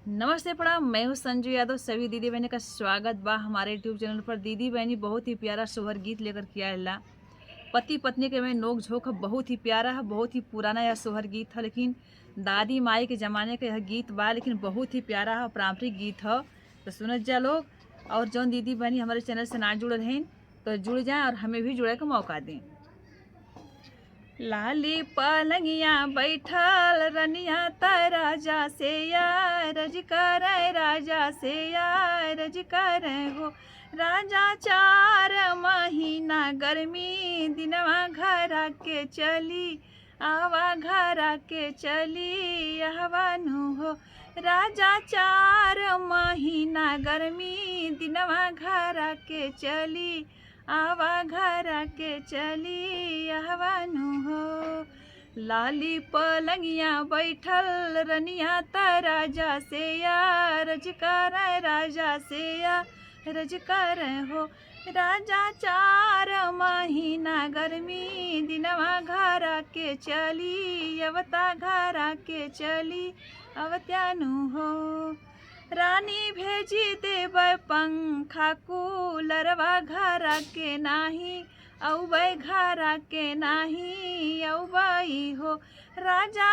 नमस्ते प्रणाम। मैं हूँ संजू यादव। सभी दीदी बहनी का स्वागत बा हमारे यूट्यूब चैनल पर। दीदी बहनी बहुत ही प्यारा सोहर गीत लेकर के आएला। पति पत्नी के में नोक झोंक बहुत ही प्यारा है, बहुत ही पुराना यह सोहर गीत है, लेकिन दादी माई के ज़माने का यह गीत बा, लेकिन बहुत ही प्यारा है, पारंपरिक गीत है। तो सुनत जा लोग। और जौन दीदी बहनी हमारे चैनल से ना जुड़ल हैं तो जुड़ जाएँ और हमें भी जुड़े का मौका दें। लाली पलंगिया बैठल रनिया त राजा से रज कर राजा से रज कर हो। राजा 4 महीना गर्मी दिनवा घर के चली आवा घर के चली आहवानु हो। राजा 4 महीना गर्मी दिनवा घर के चली आवा घर के चली आहवानु हो। लाली पलंगिया बैठल रनिया त राजा से रज कर राजा से रज कर हो। राजा 4 महीना गर्मी दिनवा घर के चली अवता घर के चली अवत्यानु हो। रानी भेजी देव पंखा कूलरवा घर के नाही औबै घर के नाही औबै हो। राजा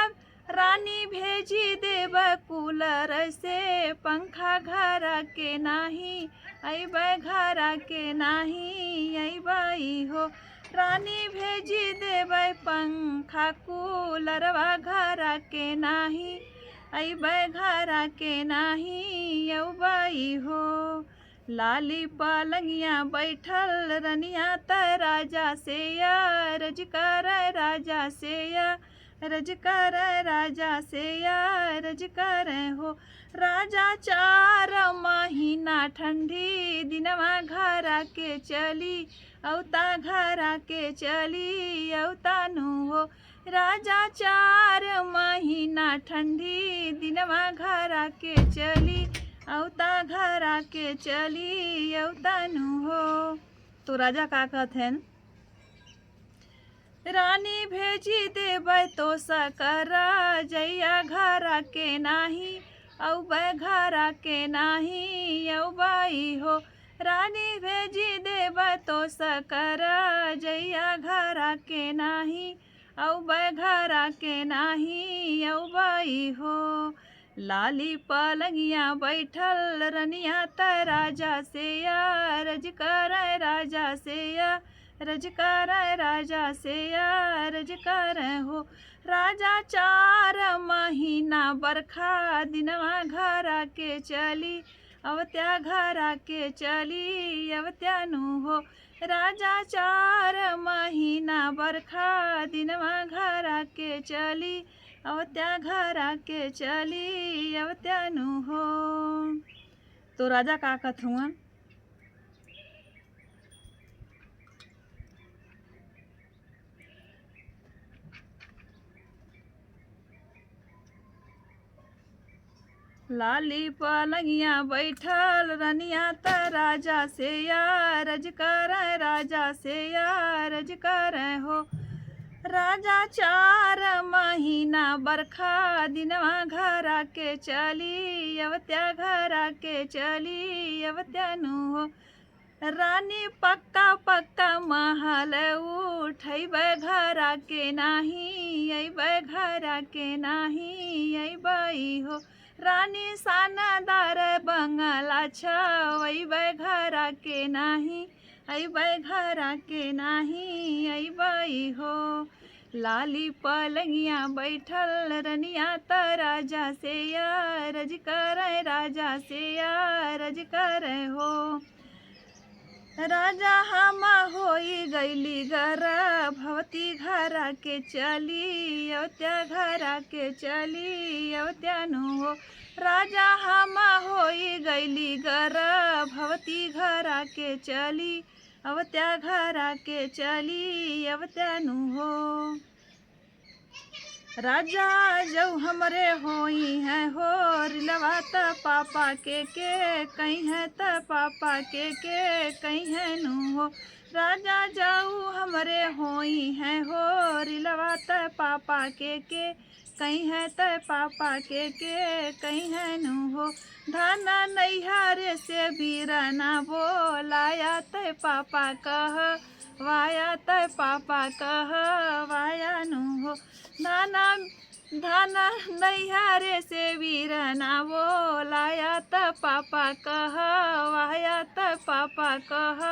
रानी भेजी देव कूलर से पंखा घर के नाही अबै घर के नाही अबै हो। रानी भेजी देव पंखा कूलरवा घर के नाही अबै घर के नाही अबै हो। लाली पलंगिया बैठल रनिया त राजा से रज कर राजा से रज कर राजा से रज कर हो। राजा 4 महीना ठंडी दिनवा घर के चली औता घर के चली औतानु हो। राजा 4 महीना ठंडी दिनवा घर के चली औता घर के चली औतानु हो। तो राजा का कहत हैं, रानी भेजी देबै तो सकर जैया घर के नाही औबै घर के नाही औबै हो। रानी भेजी देबै तो सकर जैया घर के नाही औबै घर के नाही औबै हो। लाली पलंगिया बैठल रनिया त राजा से रज कर राजा से रज कर राजा से रज कर हो। राजा 4 महीना बरखा दिनवा घर के चली अवत्या घर के चली अवत्यानु हो। राजा 4 महीना बरखा दिनवा घर के चली अवत्या घर के चली अवत्यानु हो। तो राजा का कहत हुआ, लाली पलंगिया बैठल रनिया त राजा से रज कर राजा से रज कर हो। राजा 4 महीना बरखा दिनवा घर के चली अवत्या घर के चली अवत्यानु हो। रानी पक्का पक्का महल उठैबै घर के नाही अबै घर के नाही अबै हो। रानी सानादार बंगला छवैबै घर के नाही अबै घर के नाही अबै हो। लाली पलंगिया बैठल रनिया त राजा से रज कर राजा से रज कर हो। राजा हम होई गईली गर्भवती घर के चली अवत्या घर के चली अवत्यानु हो। राजा हम होई गईली गर्भवती घर के चली अवत्या घर के चली अवत्यानु हो। राजा जो हमरे होई हैं हो रिलवा त पापा के कहीं है त पापा के कहीं है नु हो। राजा जाऊ हमरे होई हैं हो रिलवा त पापा के कहीं है तय पापा के कहीं है नु हो। धाना नैहारे से बीराना बोलाया तय पापा कह वाया तय पापा कह वाया नु हो। धाना धाना नैहारे से बीराना बोलाया त पापा कह वाया त पापा कह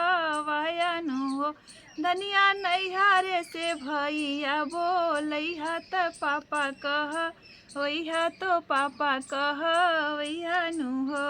वाया नु हो। धनिया नैहारे से भैया बोलैहा त पापा कह वैहा तो पापा कह वैहा नु हो।